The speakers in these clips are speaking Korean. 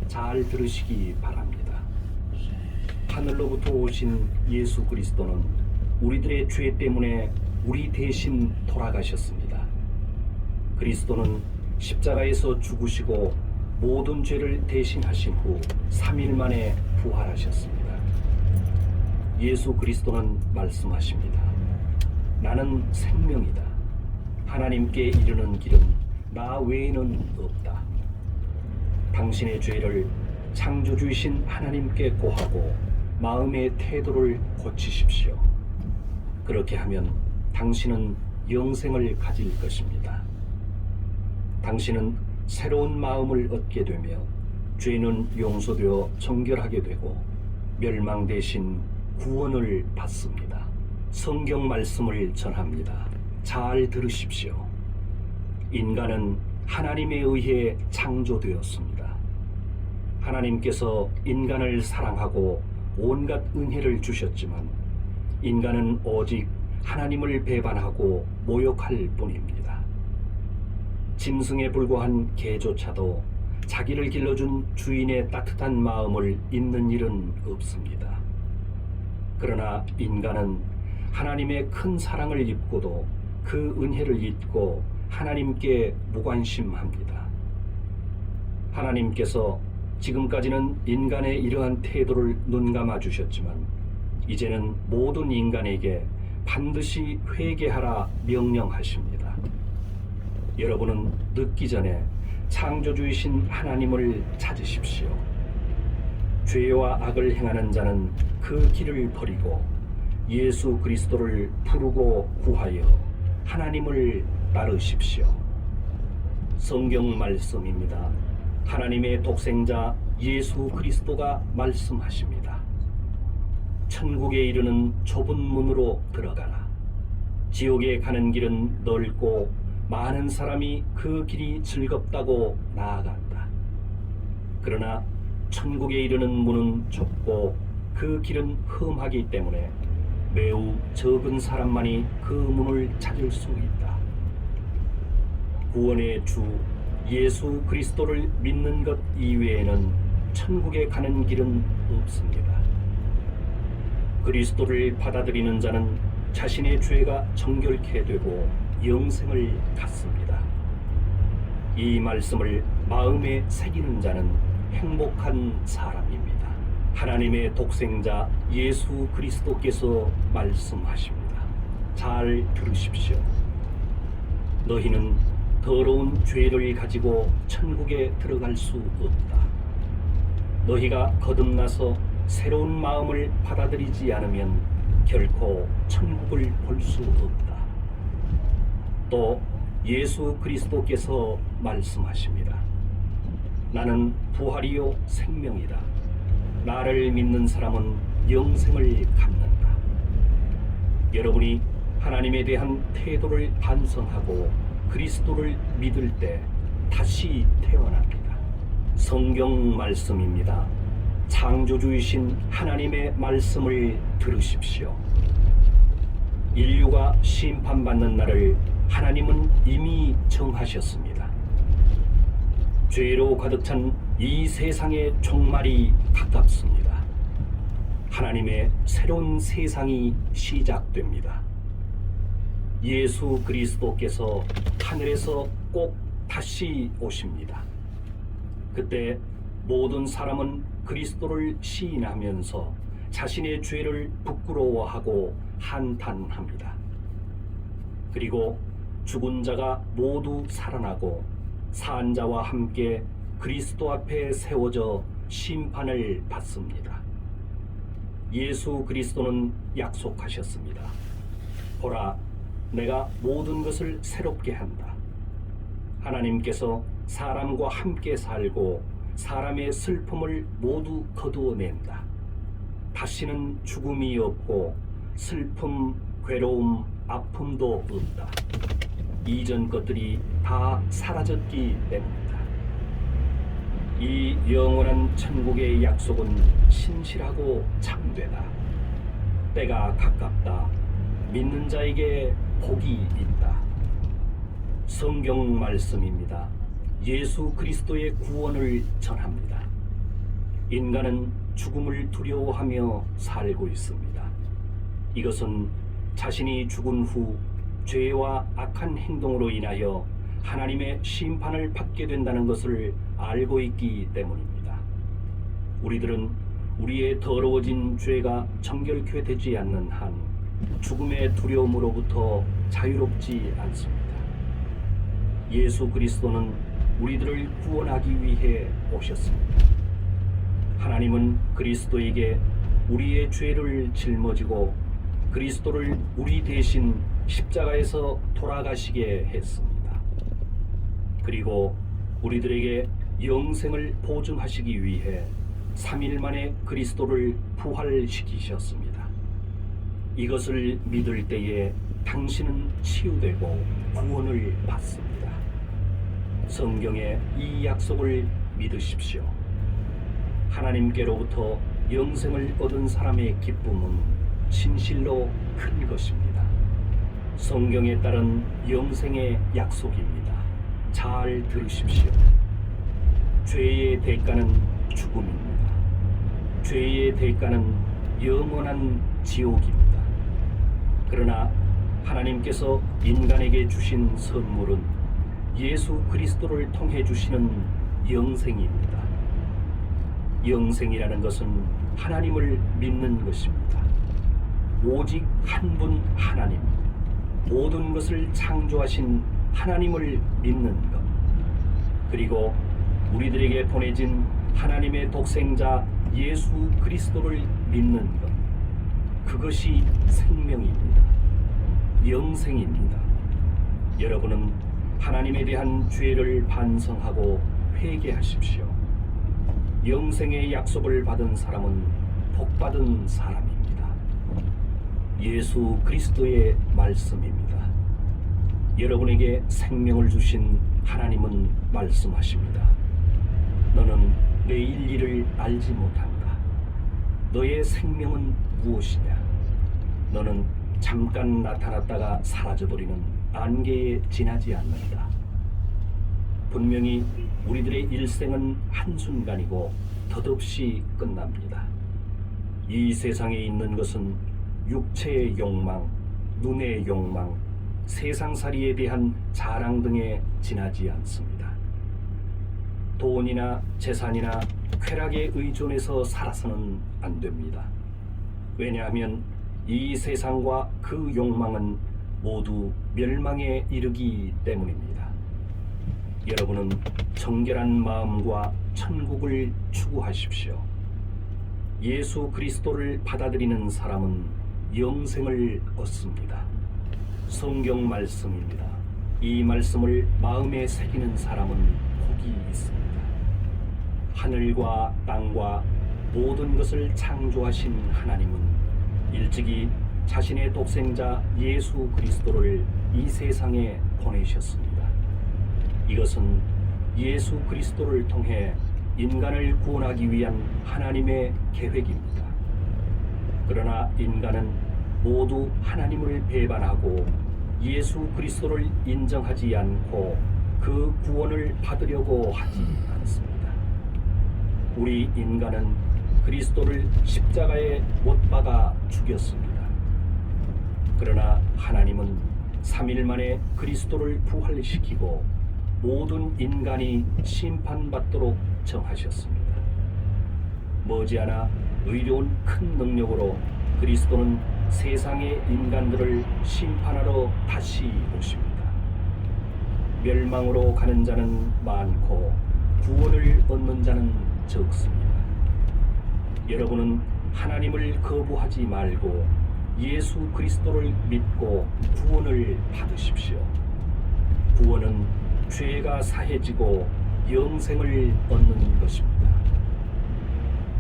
잘 들으시기 바랍니다. 하늘로부터 오신 예수 그리스도는 우리들의 죄 때문에 우리 대신 돌아가셨습니다. 그리스도는 십자가에서 죽으시고 모든 죄를 대신하신 후 3일 만에 부활하셨습니다. 예수 그리스도는 말씀하십니다. 나는 생명이다. 하나님께 이르는 길은 나 외에는 없다. 당신의 죄를 창조주이신 하나님께 고하고 마음의 태도를 고치십시오. 그렇게 하면 당신은 영생을 가질 것입니다. 당신은 새로운 마음을 얻게 되며 죄는 용서되어 정결하게 되고 멸망 대신 구원을 받습니다. 성경 말씀을 전합니다. 잘 들으십시오. 인간은 하나님에 의해 창조되었습니다. 하나님께서 인간을 사랑하고 온갖 은혜를 주셨지만 인간은 오직 하나님을 배반하고 모욕할 뿐입니다. 짐승에 불과한 개조차도 자기를 길러준 주인의 따뜻한 마음을 잊는 일은 없습니다. 그러나 인간은 하나님의 큰 사랑을 입고도 그 은혜를 잊고 하나님께 무관심합니다. 하나님께서 지금까지는 인간의 이러한 태도를 눈감아 주셨지만 이제는 모든 인간에게 반드시 회개하라 명령하십니다. 여러분은 늦기 전에 창조주이신 하나님을 찾으십시오. 죄와 악을 행하는 자는 그 길을 버리고 예수 그리스도를 부르고 구하여 하나님을 따르십시오. 성경 말씀입니다. 하나님의 독생자 예수 그리스도가 말씀하십니다. 천국에 이르는 좁은 문으로 들어가라. 지옥에 가는 길은 넓고 많은 사람이 그 길이 즐겁다고 나아간다. 그러나 천국에 이르는 문은 좁고 그 길은 험하기 때문에 매우 적은 사람만이 그 문을 찾을 수 있다. 구원의 주 예수 그리스도를 믿는 것 이외에는 천국에 가는 길은 없습니다. 그리스도를 받아들이는 자는 자신의 죄가 정결케 되고 영생을 갖습니다. 이 말씀을 마음에 새기는 자는 행복한 사람입니다. 하나님의 독생자 예수 그리스도께서 말씀하십니다. 잘 들으십시오. 너희는 더러운 죄를 가지고 천국에 들어갈 수 없다. 너희가 거듭나서 새로운 마음을 받아들이지 않으면 결코 천국을 볼 수 없다. 또 예수 그리스도께서 말씀하십니다. 나는 부활이요 생명이다. 나를 믿는 사람은 영생을 갖는다. 여러분이 하나님에 대한 태도를 반성하고 그리스도를 믿을 때 다시 태어납니다. 성경 말씀입니다. 창조주이신 하나님의 말씀을 들으십시오. 인류가 심판받는 날을 하나님은 이미 정하셨습니다. 죄로 가득 찬 이 세상의 종말이 가깝습니다. 하나님의 새로운 세상이 시작됩니다. 예수 그리스도께서 하늘에서 꼭 다시 오십니다. 그때 모든 사람은 그리스도를 시인하면서 자신의 죄를 부끄러워하고 한탄합니다. 그리고 죽은 자가 모두 살아나고 산 자와 함께 그리스도 앞에 세워져 심판을 받습니다. 예수 그리스도는 약속하셨습니다. 보라, 내가 모든 것을 새롭게 한다. 하나님께서 사람과 함께 살고 사람의 슬픔을 모두 거두어낸다. 다시는 죽음이 없고 슬픔, 괴로움, 아픔도 없다. 이전 것들이 다 사라졌기 때문이다. 이 영원한 천국의 약속은 신실하고 참되다. 때가 가깝다. 믿는 자에게 복이 있다. 성경 말씀입니다. 예수 그리스도의 구원을 전합니다. 인간은 죽음을 두려워하며 살고 있습니다. 이것은 자신이 죽은 후 죄와 악한 행동으로 인하여 하나님의 심판을 받게 된다는 것을 알고 있기 때문입니다. 우리들은 우리의 더러워진 죄가 정결케 되지 않는 한 죽음의 두려움으로부터 자유롭지 않습니다. 예수 그리스도는 우리들을 구원하기 위해 오셨습니다. 하나님은 그리스도에게 우리의 죄를 짊어지고 그리스도를 우리 대신 십자가에서 돌아가시게 했습니다. 그리고 우리들에게 영생을 보증하시기 위해 3일 만에 그리스도를 부활시키셨습니다. 이것을 믿을 때에 당신은 치유되고 구원을 받습니다. 성경의 이 약속을 믿으십시오. 하나님께로부터 영생을 얻은 사람의 기쁨은 진실로 큰 것입니다. 성경에 따른 영생의 약속입니다. 잘 들으십시오. 죄의 대가는 죽음입니다. 죄의 대가는 영원한 지옥입니다. 그러나 하나님께서 인간에게 주신 선물은 예수 그리스도를 통해 주시는 영생입니다. 영생이라는 것은 하나님을 믿는 것입니다. 오직 한 분 하나님, 모든 것을 창조하신 하나님을 믿는 것, 그리고 우리들에게 보내진 하나님의 독생자 예수 그리스도를 믿는 것, 그것이 생명입니다. 영생입니다. 여러분은 하나님에 대한 죄를 반성하고 회개하십시오. 영생의 약속을 받은 사람은 복받은 사람입니다. 예수 그리스도의 말씀입니다. 여러분에게 생명을 주신 하나님은 말씀하십니다. 너는 내일 일을 알지 못한다. 너의 생명은 무엇이냐? 너는 잠깐 나타났다가 사라져버리는 안개에 지나지 않는다. 분명히 우리들의 일생은 한순간이고 덧없이 끝납니다. 이 세상에 있는 것은 육체의 욕망, 눈의 욕망, 세상살이에 대한 자랑 등에 지나지 않습니다. 돈이나 재산이나 쾌락에 의존해서 살아서는 안 됩니다. 왜냐하면 이 세상과 그 욕망은 모두 멸망에 이르기 때문입니다. 여러분은 정결한 마음과 천국을 추구하십시오. 예수 그리스도를 받아들이는 사람은 영생을 얻습니다. 성경 말씀입니다. 이 말씀을 마음에 새기는 사람은 복이 있습니다. 하늘과 땅과 모든 것을 창조하신 하나님은 일찍이 자신의 독생자 예수 그리스도를 이 세상에 보내셨습니다. 이것은 예수 그리스도를 통해 인간을 구원하기 위한 하나님의 계획입니다. 그러나 인간은 모두 하나님을 배반하고 예수 그리스도를 인정하지 않고 그 구원을 받으려고 하지 않습니다. 우리 인간은 그리스도를 십자가에 못 박아 죽였습니다. 그러나 하나님은 3일 만에 그리스도를 부활시키고 모든 인간이 심판받도록 정하셨습니다. 머지않아 의로운 큰 능력으로 그리스도는 세상의 인간들을 심판하러 다시 오십니다. 멸망으로 가는 자는 많고 구원을 얻는 자는 적습니다. 여러분은 하나님을 거부하지 말고 예수 그리스도를 믿고 구원을 받으십시오. 구원은 죄가 사해지고 영생을 얻는 것입니다.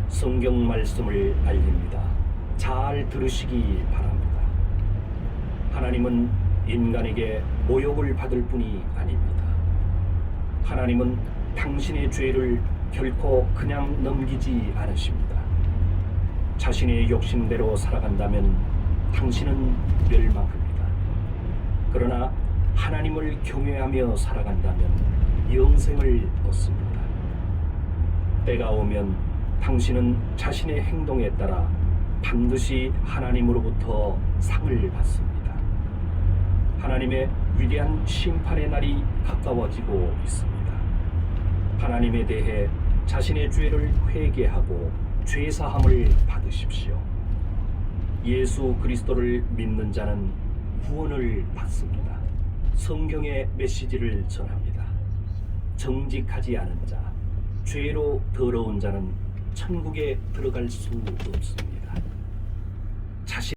성경 말씀을 알립니다. 잘 들으시기 바랍니다. 하나님은 인간에게 모욕을 받을 뿐이 아닙니다. 하나님은 당신의 죄를 결코 그냥 넘기지 않으십니다. 자신의 욕심대로 살아간다면 당신은 멸망합니다. 그러나 하나님을 경외하며 살아간다면 영생을 얻습니다. 때가 오면 당신은 자신의 행동에 따라 반드시 하나님으로부터 상을 받습니다. 하나님의 위대한 심판의 날이 가까워지고 있습니다. 하나님에 대해 자신의 죄를 회개하고 죄사함을 받으십시오. 예수 그리스도를 믿는 자는 구원을 받습니다. 성경의 메시지를 전합니다. 정직하지 않은 자, 죄로 더러운 자는 천국에 들어갈 수 없습니다. 자신